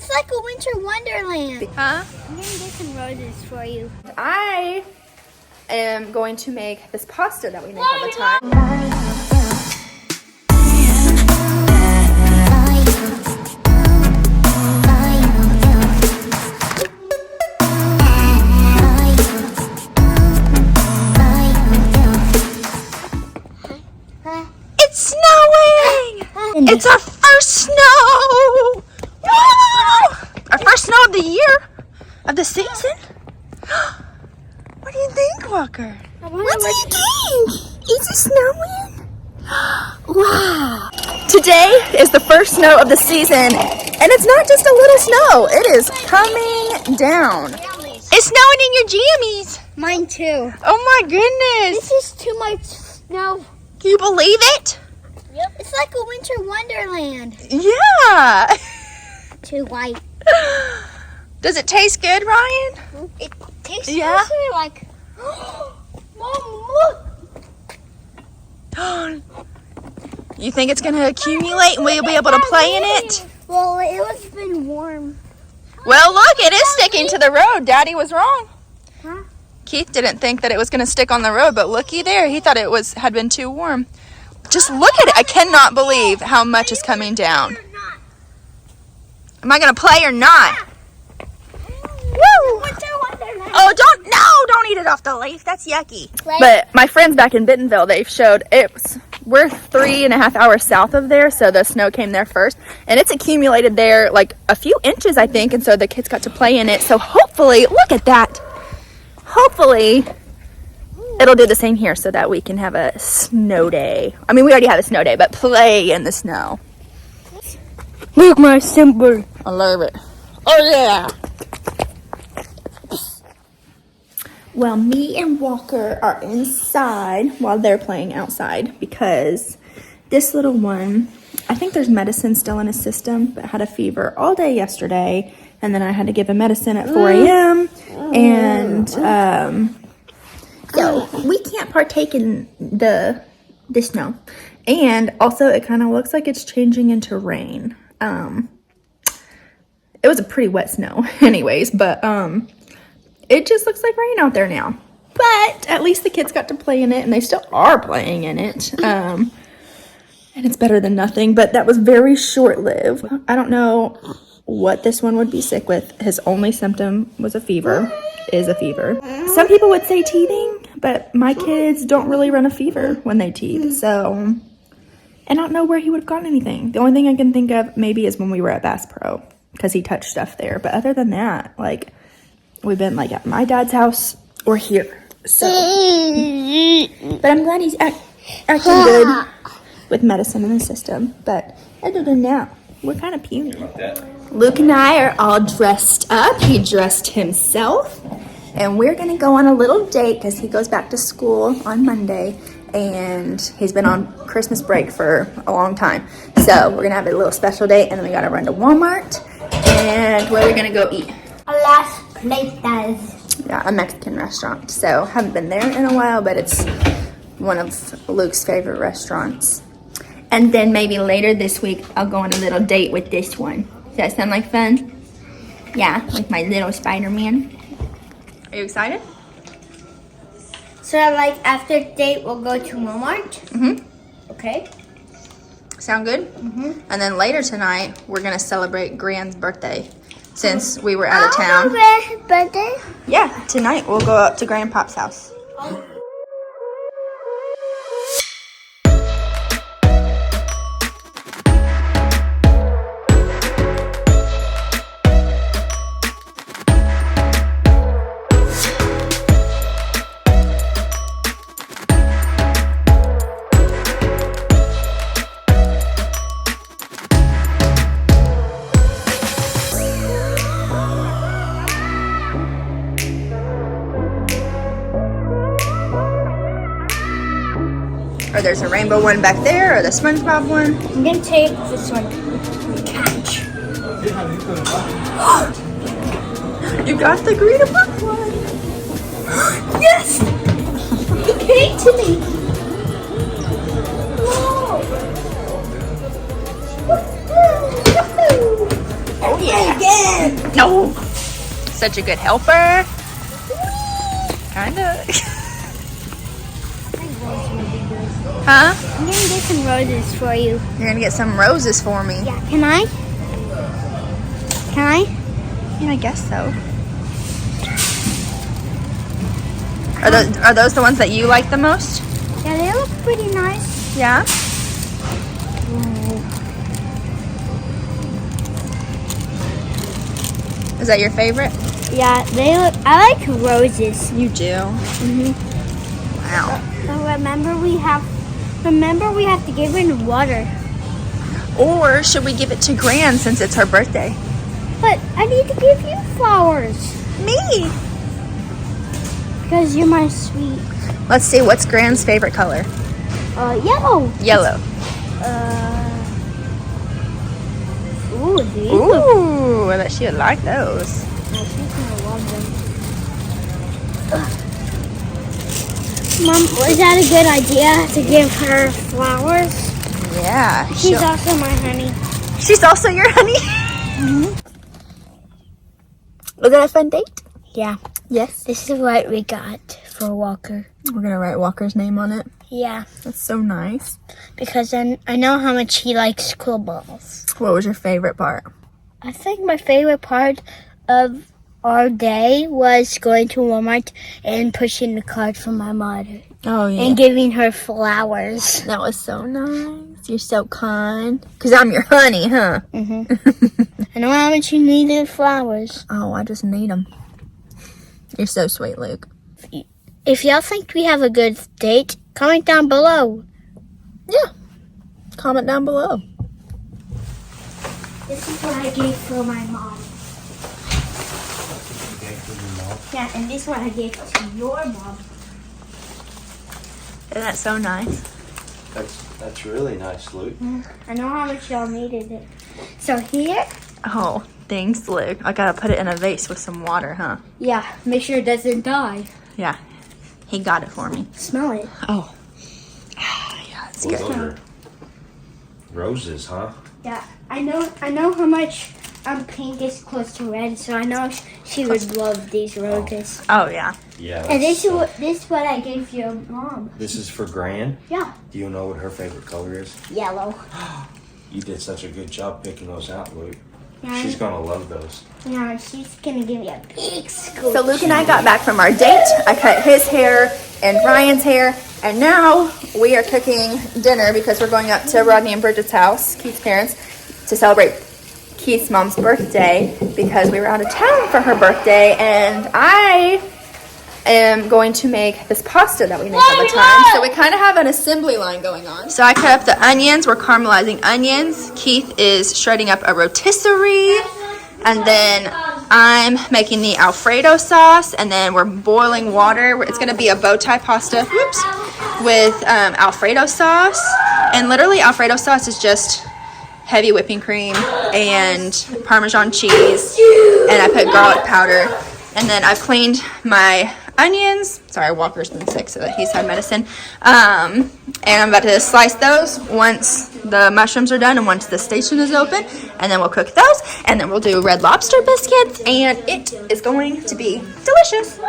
It's like a winter wonderland. Huh? I'm gonna get some roses for you. I am going to make this pasta that we make all the time. It's snowing! It's our first snow! Woo! Our first snow of the year? Of the season? What do you think, Walker? What do you think? Is it snowing? Wow! Today is the first snow of the season, and it's not just a little snow. It is coming down. It's snowing in your jammies. Mine too. Oh my goodness. This is too much snow. Can you believe it? Yep. It's like a winter wonderland. Yeah. Too white. Does it taste good, Ryan? It tastes Yeah? like. Mom, look. You think it's going to accumulate and we'll be able to play in it? Well, it was been warm. Well, look, it is sticking to the road. Daddy was wrong. Huh? Keith didn't think that it was going to stick on the road, but looky there. He thought it had been too warm. Just look at it. I cannot believe how much is coming down. Am I going to play or not? Woo! Oh, don't eat it off the leaf. That's yucky. But my friends back in Bentonville, they've showed we're 3.5 hours south of there, so the snow came there first, and it's accumulated there like a few inches, I think, and so the kids got to play in it. So hopefully, look at that. Hopefully, it'll do the same here so that we can have a snow day. I mean, we already have a snow day, but play in the snow. Look, my symbol. I love it. Oh, yeah. Well, me and Walker are inside while they're playing outside because this little one, I think there's medicine still in his system, but had a fever all day yesterday. And then I had to give him medicine at 4 a.m. And so we can't partake in the snow. And also it kind of looks like it's changing into rain. It was a pretty wet snow anyways, but it just looks like rain out there now. But at least the kids got to play in it, and they still are playing in it. And it's better than nothing, but that was very short-lived. I don't know what this one would be sick with. His only symptom was a fever, Some people would say teething, but my kids don't really run a fever when they teeth, so I don't know where he would have gotten anything. The only thing I can think of maybe is when we were at Bass Pro, because he touched stuff there. But other than that, like, we've been like at my dad's house or here. So, but I'm glad he's acting good with medicine in the system. But other than that, we're kind of puny. Luke and I are all dressed up. He dressed himself. And we're going to go on a little date because he goes back to school on Monday. And he's been on Christmas break for a long time. So we're going to have a little special date. And then we got to run to Walmart. And where are we going to go eat? Las Platas. Yeah, a Mexican restaurant. So haven't been there in a while, but it's one of Luke's favorite restaurants. And then maybe later this week, I'll go on a little date with this one. Does that sound like fun? Yeah, with my little Spider-Man. Are you excited? So, like, after date, we'll go to Walmart? Mm-hmm. Okay. Sound good? Mm-hmm. And then later tonight, we're going to celebrate Gran's birthday. Since we were out of town. Oh, birthday? Yeah, tonight we'll go up to Grandpa's house. Or there's a rainbow one back there, or the SpongeBob one. I'm gonna take this one. Catch. You got the green book one. Yes! He came to me. Whoa. Oh yeah. No. Such a good helper. Kinda. Huh? I'm gonna get some roses for you. You're gonna get some roses for me. Yeah, can I? Can I? Yeah, I guess so. Are those the ones that you like the most? Yeah, they look pretty nice. Yeah. Is that your favorite? Yeah, they look. I like roses. You do. Wow. But remember, we have to give it water. Or should we give it to Gran since it's her birthday? But I need to give you flowers Me. because you're my sweet. Let's see. What's Gran's favorite color? Yellow. Yellow. Ooh, these look. Ooh, I bet she would like those. She's gonna love them. Mom, was that a good idea to give her flowers? Yeah. She's also my honey. She's also your honey. Was that a fun date? Yeah. Yes. This is what we got for Walker. We're gonna write Walker's name on it. Yeah, That's so nice. because then I know how much he likes school balls. What was your favorite part? I think my favorite part of our day was going to Walmart and pushing the cart for my mother Oh yeah. and giving her flowers. That was so nice. You're so kind. Cause I'm your honey, huh? I know how much you needed flowers. Oh, I just need them. You're so sweet, Luke. If y'all think we have a good date, comment down below. Yeah. Comment down below. This is what I gave for my mom. Yeah, and this one I gave to your mom. Isn't that so nice? That's really nice, Luke. I know how much y'all needed it. So here, Oh, thanks, Luke. I gotta put it in a vase with some water, huh? yeah, make sure it doesn't die. Yeah. He got it for me. Smell it. Oh. Yeah, it's Well, good. those are roses, huh? Yeah, I know how much pink is close to red, so I know she would love these roses. Oh, yeah. Yeah. And that's- this is what I gave your mom. This is for Gran. Yeah, Do you know what her favorite color is? yellow. You did such a good job picking those out, Luke. Yeah, She's gonna love those. yeah, she's gonna give me a big scoop. So Luke and I got back from our date. I cut his hair and Ryan's hair, and now we are cooking dinner because we're going up to Rodney and Bridget's house, Keith's parents, to celebrate Keith's mom's birthday because we were out of town for her birthday, and I am going to make this pasta that we make all the time. So we kind of have an assembly line going on. So I cut up the onions. We're caramelizing onions. Keith is shredding up a rotisserie. And then I'm making the Alfredo sauce. And then we're boiling water. It's going to be a bow tie pasta, with Alfredo sauce. And literally Alfredo sauce is just heavy whipping cream and Parmesan cheese. And I put garlic powder. And then I've cleaned my onions. Sorry, Walker's been sick, so that he's had medicine. And I'm about to slice those once the mushrooms are done and once the station is open. And then we'll cook those. And then we'll do red lobster biscuits. And it is going to be delicious.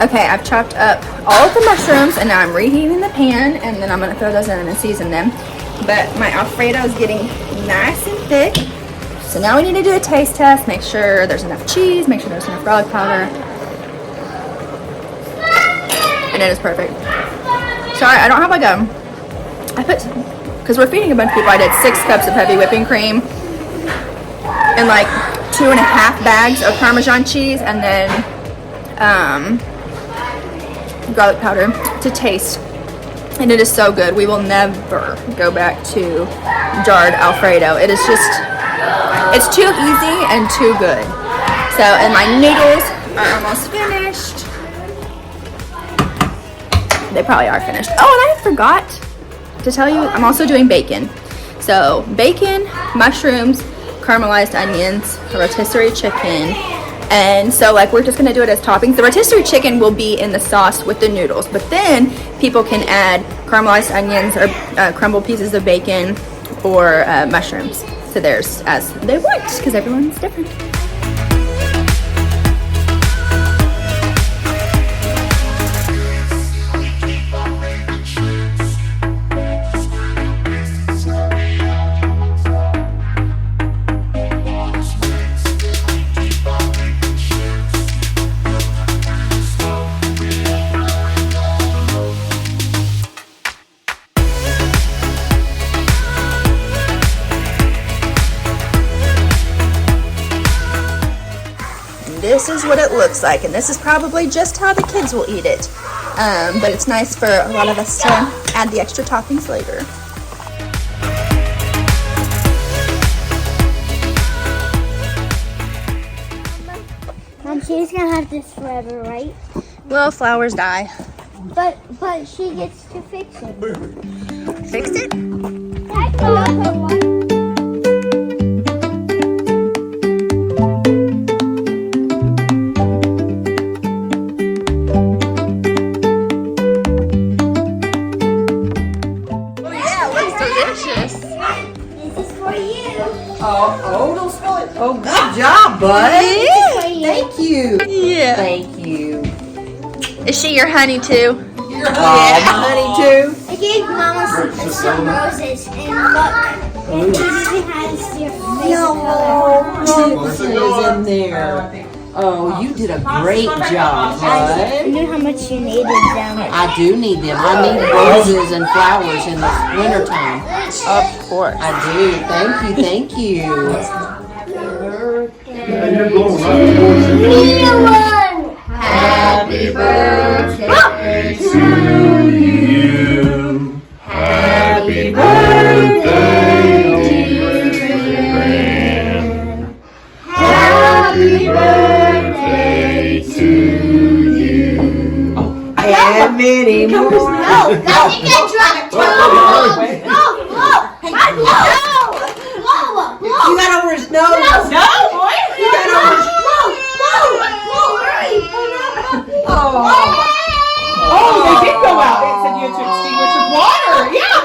Okay, I've chopped up all of the mushrooms and now I'm reheating the pan and then I'm gonna throw those in and season them. But my Alfredo is getting nice and thick. So now we need to do a taste test, make sure there's enough cheese, make sure there's enough garlic powder. And it is perfect. Sorry, I don't have like because we're feeding a bunch of people, I did 6 cups of heavy whipping cream and like 2.5 bags of Parmesan cheese and then garlic powder to taste. And it is so good. We will never go back to jarred Alfredo. It is just, it's too easy and too good. So, and my noodles are almost finished. They probably are finished. Oh, and I forgot to tell you, I'm also doing bacon. So bacon, mushrooms, caramelized onions, rotisserie chicken, and so like we're just gonna do it as toppings. The rotisserie chicken will be in the sauce with the noodles, but then people can add caramelized onions or crumbled pieces of bacon or mushrooms to theirs as they want, because everyone's different. This is what it looks like, and this is probably just how the kids will eat it. But it's nice for a lot of us to add the extra toppings later. Mom, she's gonna have this forever, right? Well, flowers die. But she gets to fix it. Fixed it? I love her one. Delicious. This is for you. Oh, good job, bud. For you. Thank you. Yeah. Thank you. Is she your honey too? Oh, honey too. I gave Mama some roses, and look, it even has your face color. Roses in there. Oh, you did a great job, I bud. knew how much you needed them. I do need them. I need roses and flowers in the wintertime. Of course. I do. Thank you. Happy birthday to you. Happy birthday, dear Gran. Happy birthday to you. And many more. You get drunk. You got over his nose. No, boy. You got over his Oh. Oh, they did go out. It said you had to extinguish with water. Yeah.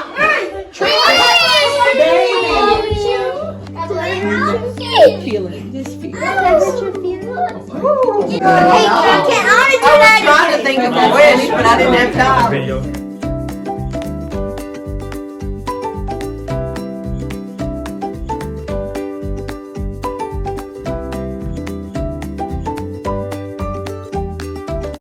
Feel it. Just feel it. Hey, I was trying to think of a wish, but I didn't have time.